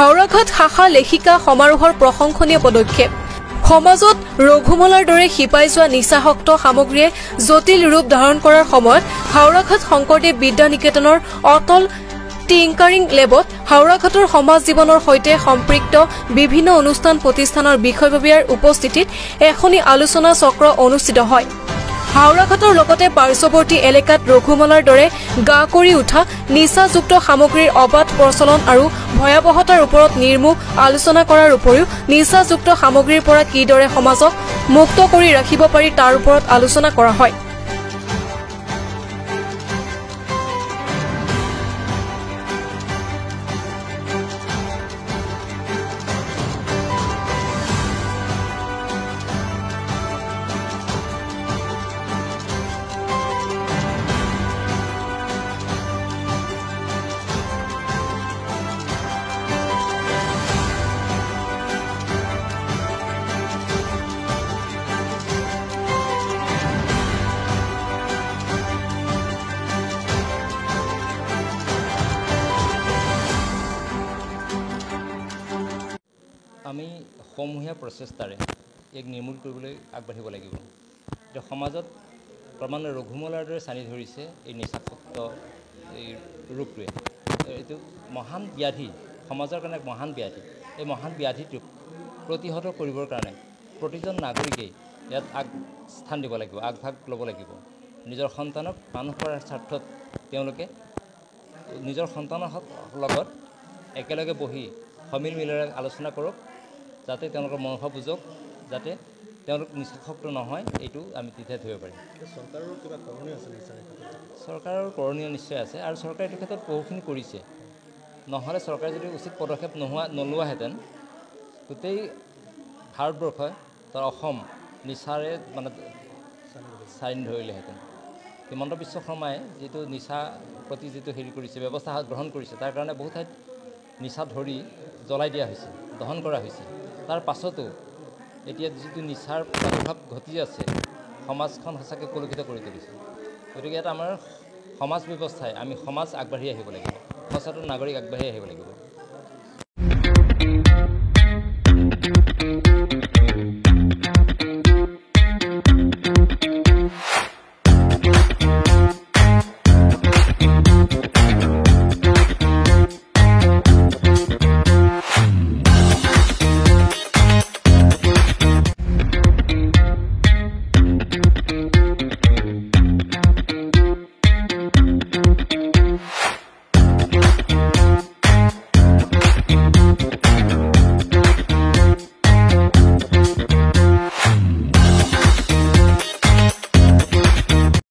হাওৰাঘাট শাখা লেখিকা সমাৰোহৰ প্ৰশংসনীয় পদক্ষেপ। সমাজত ৰঘুমলাৰ দৰে শিপাই যোৱা নিচাসক্ত সামগ্ৰীয়ে জটিল ৰূপ ধাৰণ কৰাৰ সময়ত হাওৰাঘাট শংকৰদেৱ বিদ্যা নিকেতনৰ অটল টিংকাৰিং লেবত হাওৰাঘাটৰ সমাজ জীৱনৰ সৈতে সম্পৃক্ত বিভিন্ন অনুষ্ঠান প্ৰতিষ্ঠানৰ বিষয়ববীয়াৰ উপস্থিতিত এখনি আলোচনা চক্ৰ অনুষ্ঠিত হয়। হাওৰাঘাটৰ লগতে পাৰ্শ্বৱৰ্তী এলেকাত ৰঘুমলাৰ দৰে গা কৰি উঠা নিচাযুক্ত সামগ্ৰীৰ অবাধ প্ৰচলন আৰু ভয়াৱহতাৰ ওপৰত নিৰ্মোহ আলোচনা কৰাৰ উপৰিও নিচাযুক্ত সামগ্ৰীৰ পৰা কিদৰে সমাজক মুক্ত কৰি ৰাখিব পাৰি তাৰ ওপৰত আলোচনা কৰা হয়। আমি সমূহীয়া প্ৰচেষ্টাৰে এক নিৰ্মূল কৰিবলৈ আগবাঢ়িব লাগিব। এতিয়া সমাজত ক্ৰমান্বয়ে ৰঘুমলাৰ দৰে চানি ধৰিছে এই নিচাসক্ত এই ৰোগটোৱে। এইটো মহান ব্যাধি, সমাজৰ কাৰণে এক মহান ব্যাধি। এই মহান ব্যাধিটোক প্ৰতিহত কৰিবৰ কাৰণে প্ৰতিজন নাগৰিকেই ইয়াত আগস্থান দিব লাগিব, আগভাগ ল'ব লাগিব। নিজৰ সন্তানক মানুহ কৰাৰ স্বাৰ্থত তেওঁলোকে নিজৰ সন্তানৰ লগত একেলগে বহি সমিল মিলেৰে আলোচনা কৰক, যাতে তেওঁলোকৰ মনোভাৱ বুজক, যাতে তেওঁলোক নিচাসক্ত নহয়, এইটো আমি তেতিয়াই ধৰিব পাৰিম। চৰকাৰৰ কিবা কৰণীয় আছে নিশ্চয়? চৰকাৰৰ কৰণীয় নিশ্চয় আছে আৰু চৰকাৰে এইটো ক্ষেত্ৰত বহুখিনি কৰিছে। নহ'লে চৰকাৰে যদি উচিত পদক্ষেপ নোলোৱাহেঁতেন গোটেই ভাৰতবৰ্ষই তাৰ অসম নিচাৰে মানে চানি ধৰিলেহেঁতেন। হিমন্ত বিশ্ব শৰ্মাই যিটো নিচা প্ৰতি যিটো হেৰি কৰিছে, ব্যৱস্থা গ্ৰহণ কৰিছে, তাৰ কাৰণে বহু ঠাইত নিচা ধৰি জ্বলাই দিয়া হৈছে, দহন কৰা হৈছে। তাৰ পাছতো এতিয়া যিটো নিচাৰ প্ৰাদুৰ্ভাৱ ঘটি আছে, সমাজখন সঁচাকৈ কলুষিত কৰি তুলিছে। গতিকে ইয়াত আমাৰ সমাজ ব্যৱস্থাই, আমি সমাজ আগবাঢ়ি আহিব লাগিব, সচেতন নাগৰিক আগবাঢ়ি আহিব লাগিব।